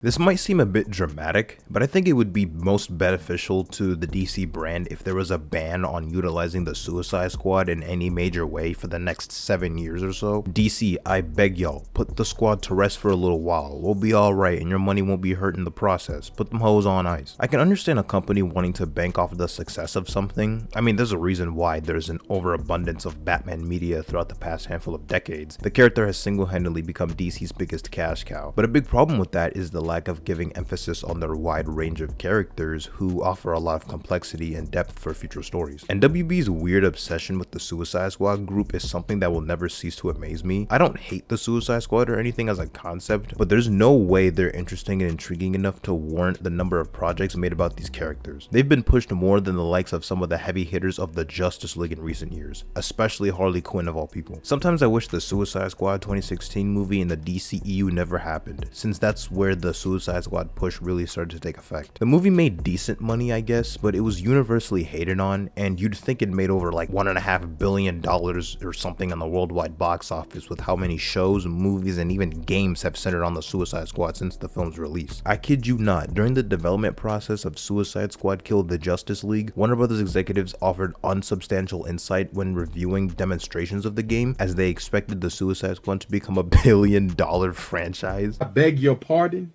This might seem a bit dramatic, but I think it would be most beneficial to the DC brand if there was a ban on utilizing the Suicide Squad in any major way for the next 7 years or so. DC, I beg y'all, put the squad to rest for a little while. We'll be alright and your money won't be hurt in the process. Put them hoes on ice. I can understand a company wanting to bank off the success of something. I mean, there's a reason why there's an overabundance of Batman media throughout the past handful of decades. The character has single-handedly become DC's biggest cash cow. But a big problem with that is the lack of giving emphasis on their wide range of characters who offer a lot of complexity and depth for future stories. And WB's weird obsession with the Suicide Squad group is something that will never cease to amaze me. I don't hate the Suicide Squad or anything as a concept, but there's no way they're interesting and intriguing enough to warrant the number of projects made about these characters. They've been pushed more than the likes of some of the heavy hitters of the Justice League in recent years, especially Harley Quinn of all people. Sometimes I wish the Suicide Squad 2016 movie in the DCEU never happened, since that's where the Suicide Squad push really started to take effect. The movie made decent money, I guess, but it was universally hated on, and you'd think it made over like $1.5 billion or something on the worldwide box office with how many shows, movies, and even games have centered on the Suicide Squad since the film's release. I kid you not, during the development process of Suicide Squad Killed the Justice League, Warner Brothers executives offered unsubstantial insight when reviewing demonstrations of the game, as they expected the Suicide Squad to become a billion-dollar franchise. I beg your pardon?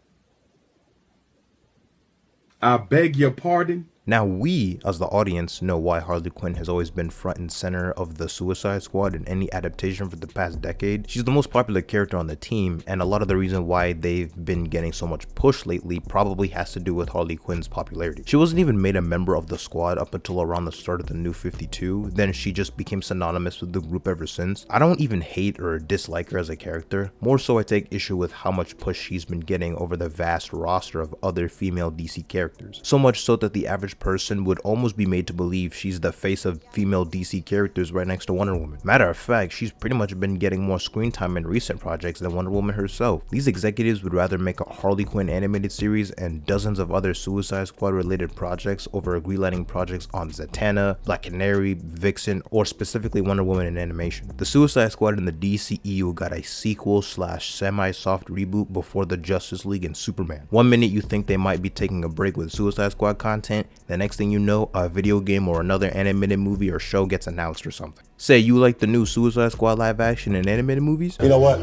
I beg your pardon? Now we, as the audience, know why Harley Quinn has always been front and center of the Suicide Squad in any adaptation for the past decade. She's the most popular character on the team, and a lot of the reason why they've been getting so much push lately probably has to do with Harley Quinn's popularity. She wasn't even made a member of the squad up until around the start of the New 52, then she just became synonymous with the group ever since. I don't even hate or dislike her as a character, more so I take issue with how much push she's been getting over the vast roster of other female DC characters. So much so that the average person would almost be made to believe she's the face of female DC characters right next to Wonder Woman. Matter of fact, she's pretty much been getting more screen time in recent projects than Wonder Woman herself. These executives would rather make a Harley Quinn animated series and dozens of other Suicide Squad related projects over greenlighting projects on Zatanna, Black Canary, Vixen, or specifically Wonder Woman in animation. The Suicide Squad in the DCEU got a sequel / semi-soft reboot before the Justice League and Superman. One minute you think they might be taking a break with Suicide Squad content, the next thing you know, a video game or another animated movie or show gets announced or something. Say you like the new Suicide Squad live action and animated movies? You know what?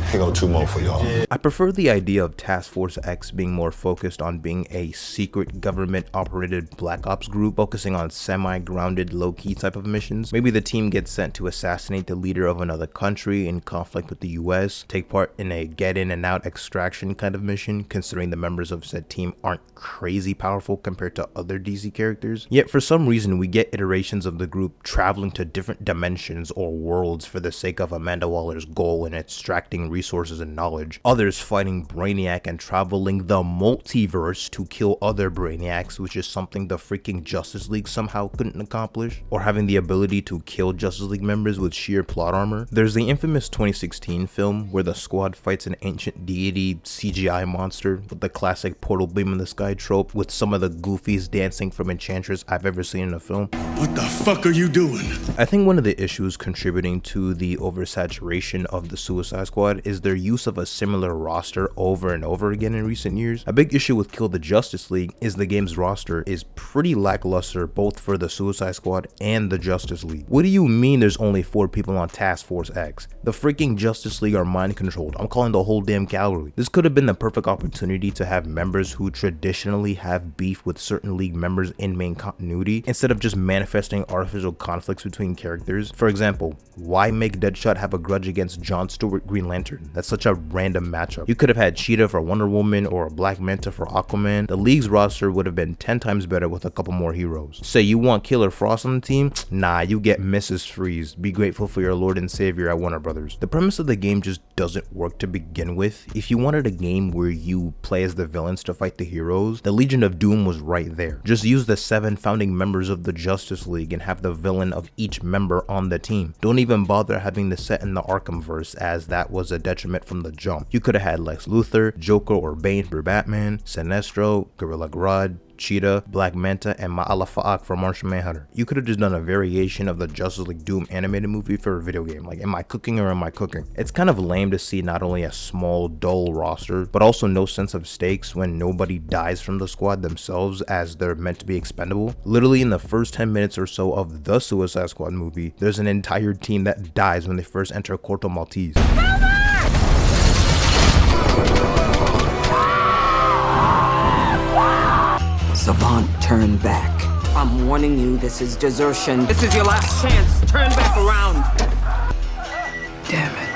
Here go 2 more for y'all. I prefer the idea of Task Force X being more focused on being a secret government operated black ops group focusing on semi-grounded low-key type of missions. Maybe the team gets sent to assassinate the leader of another country in conflict with the US, take part in a get in and out extraction kind of mission, considering the members of said team aren't crazy powerful compared to other DC characters. Yet for some reason we get iterations of the group traveling to different dimensions or worlds for the sake of Amanda Waller's goal in extracting resources and knowledge, others fighting Brainiac and traveling the multiverse to kill other Brainiacs, which is something the freaking Justice League somehow couldn't accomplish, or having the ability to kill Justice League members with sheer plot armor. There's the infamous 2016 film where the squad fights an ancient deity CGI monster with the classic portal beam in the sky trope with some of the goofiest dancing from Enchantress I've ever seen in a film. What the fuck are you doing? I think one of the issues contributing to the oversaturation of the Suicide Squad is their use of a similar roster over and over again in recent years. A big issue with Kill the Justice League is the game's roster is pretty lackluster both for the Suicide Squad and the Justice League. What do you mean there's only 4 people on Task Force X? The freaking Justice League are mind controlled. I'm calling the whole damn cavalry. This could have been the perfect opportunity to have members who traditionally have beef with certain league members in main continuity instead of just manifesting artificial conflicts between characters. For example, why make Deadshot have a grudge against John Stewart Green Lantern? That's such a random matchup. You could have had Cheetah for Wonder Woman or a Black Manta for Aquaman. The league's roster would have been 10 times better with a couple more heroes. Say you want Killer Frost on the team? Nah, you get Mrs. Freeze. Be grateful for your Lord and Savior at Warner Brothers. The premise of the game just doesn't work to begin with. If you wanted a game where you play as the villains to fight the heroes, the Legion of Doom was right there. Just use the 7 founding members of the Justice League and have the villain of each member on the team. Don't even bother having this set in the Arkhamverse, as that was a detriment from the jump. You could have had Lex Luthor, Joker or Bane for Batman, Sinestro, Gorilla Grodd, Cheetah, Black Manta, and Ma'ala Fa'ak from Martian Manhunter. You could have just done a variation of the Justice League Doom animated movie for a video game. Like, am I cooking or am I cooking? It's kind of lame to see not only a small, dull roster, but also no sense of stakes when nobody dies from the squad themselves as they're meant to be expendable. Literally in the first 10 minutes or so of the Suicide Squad movie, there's an entire team that dies when they first enter Corto Maltese. Savant, turn back. I'm warning you, this is desertion. This is your last chance. Turn back around. Damn it.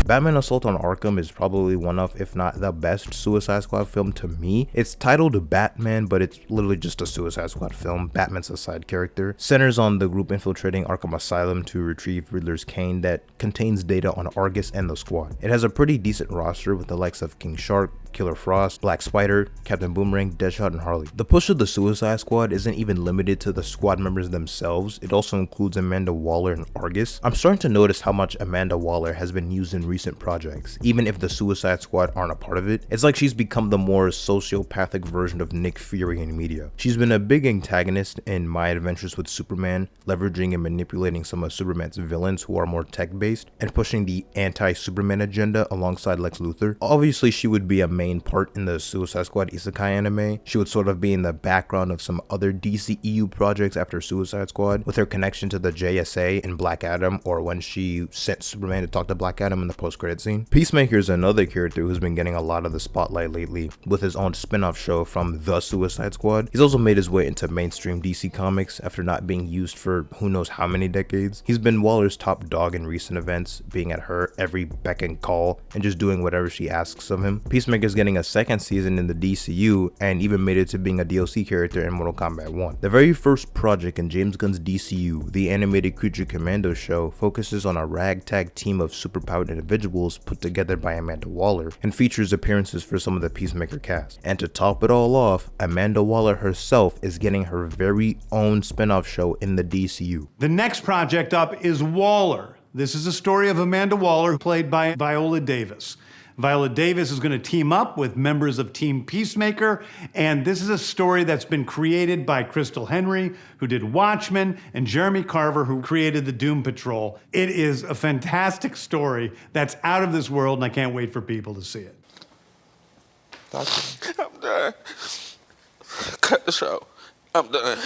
Batman Assault on Arkham is probably one of, if not the best Suicide Squad film to me. It's titled Batman, but it's literally just a Suicide Squad film. Batman's a side character. Centers on the group infiltrating Arkham Asylum to retrieve Riddler's cane that contains data on Argus and the squad. It has a pretty decent roster with the likes of King Shark, Killer Frost, Black Spider, Captain Boomerang, Deadshot, and Harley. The push of the Suicide Squad isn't even limited to the squad members themselves. It also includes Amanda Waller and Argus. I'm starting to notice how much Amanda Waller has been used in recent projects, even if the Suicide Squad aren't a part of it. It's like she's become the more sociopathic version of Nick Fury in media. She's been a big antagonist in My Adventures with Superman, leveraging and manipulating some of Superman's villains who are more tech-based, and pushing the anti-Superman agenda alongside Lex Luthor. Obviously, she would be a main part in the Suicide Squad isekai anime. She would sort of be in the background of some other DCEU projects after Suicide Squad, with her connection to the JSA in Black Adam, or when she sent Superman to talk to Black Adam in the post-credit scene. Peacemaker is another character who's been getting a lot of the spotlight lately, with his own spin-off show from The Suicide Squad. He's also made his way into mainstream DC Comics after not being used for who knows how many decades. He's been Waller's top dog in recent events, being at her every beck and call and just doing whatever she asks of him. Peacemaker's getting a second season in the DCU and even made it to being a DLC character in Mortal Kombat 1. The very first project in James Gunn's DCU, the animated Creature Commando show, focuses on a ragtag team of superpowered individuals put together by Amanda Waller and features appearances for some of the Peacemaker cast. And to top it all off, Amanda Waller herself is getting her very own spin-off show in the DCU. The next project up is Waller. This is a story of Amanda Waller, played by Viola Davis. Viola Davis is going to team up with members of Team Peacemaker, and this is a story that's been created by Crystal Henry, who did Watchmen, and Jeremy Carver, who created the Doom Patrol. It is a fantastic story that's out of this world, and I can't wait for people to see it. I'm done. Cut the show. I'm done.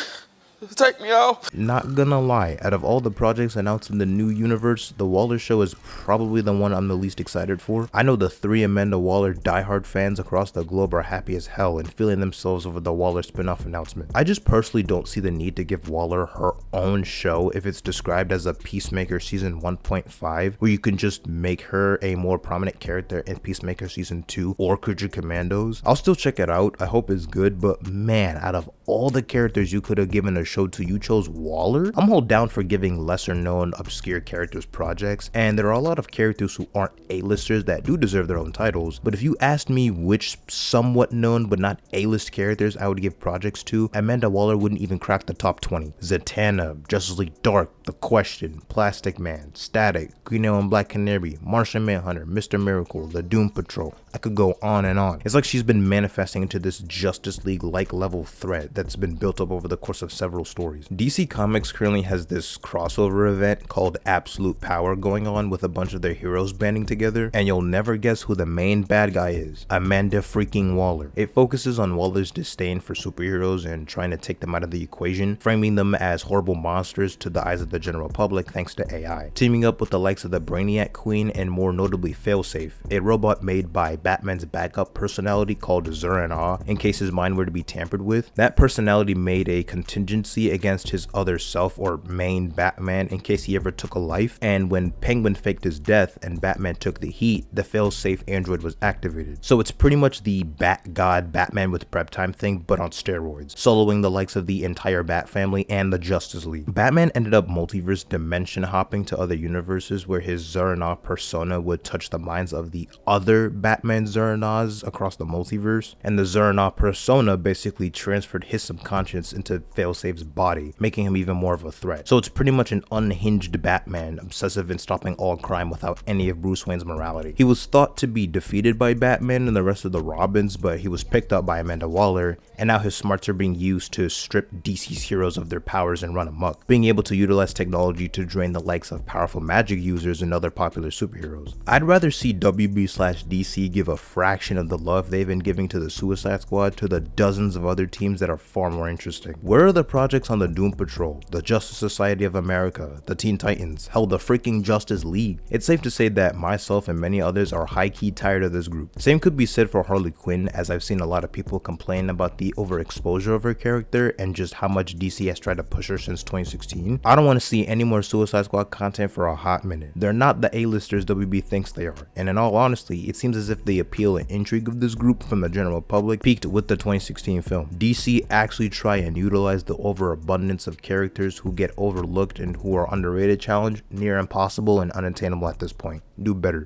Take me off. Not gonna lie, out of all the projects announced in the new universe, the Waller show is probably the one I'm the least excited for. I know the 3 Amanda Waller diehard fans across the globe are happy as hell and feeling themselves over the Waller spin-off announcement. I just personally don't see the need to give Waller her own show if it's described as a Peacemaker season 1.5, where you can just make her a more prominent character in Peacemaker season 2 or Creature Commandos. I'll still check it out, I hope it's good, but man, out of all the characters you could have given a show to, you chose Waller? I'm all down for giving lesser known obscure characters projects, and there are a lot of characters who aren't A-listers that do deserve their own titles, but if you asked me which somewhat known but not A-list characters I would give projects to, Amanda Waller wouldn't even crack the top 20. Zatanna, Justice League Dark, The Question, Plastic Man, Static, Green Arrow and Black Canary, Martian Manhunter, Mr. Miracle, The Doom Patrol. I could go on and on. It's like she's been manifesting into this Justice League-like level threat that's been built up over the course of several stories. DC Comics currently has this crossover event called Absolute Power going on with a bunch of their heroes banding together, and you'll never guess who the main bad guy is. Amanda freaking Waller. It focuses on Waller's disdain for superheroes and trying to take them out of the equation, framing them as horrible monsters to the eyes of the general public thanks to AI. Teaming up with the likes of the Brainiac Queen and more notably Failsafe, a robot made by Batman's backup personality called Zur-En-Ah in case his mind were to be tampered with. That personality made a contingency against his other self, or main Batman, in case he ever took a life, and when Penguin faked his death and Batman took the heat, the fail-safe android was activated. So it's pretty much the Bat God Batman with prep time thing, but on steroids, soloing the likes of the entire Batfamily and the Justice League. Batman ended up multiverse dimension hopping to other universes where his Zur-En-Ah persona would touch the minds of the other Batman Zur-En-Ahs across the multiverse, and the Zur-En-Ah persona basically transferred his subconscious into Failsafe's Wayne's body, making him even more of a threat. So it's pretty much an unhinged Batman, obsessive in stopping all crime without any of Bruce Wayne's morality. He was thought to be defeated by Batman and the rest of the Robins, but he was picked up by Amanda Waller, and now his smarts are being used to strip DC's heroes of their powers and run amok, being able to utilize technology to drain the likes of powerful magic users and other popular superheroes. I'd rather see WB/DC give a fraction of the love they've been giving to the Suicide Squad to the dozens of other teams that are far more interesting. Where are the projects on the Doom Patrol, the Justice Society of America, the Teen Titans, hell, the freaking Justice League? It's safe to say that myself and many others are high-key tired of this group. Same could be said for Harley Quinn, as I've seen a lot of people complain about the overexposure of her character and just how much DC has tried to push her since 2016. I don't want to see any more Suicide Squad content for a hot minute. They're not the A-listers WB thinks they are, and in all honesty, it seems as if the appeal and intrigue of this group from the general public peaked with the 2016 film. DC actually try and utilize the overabundance of characters who get overlooked and who are underrated challenge near impossible and unattainable at this point. Do better.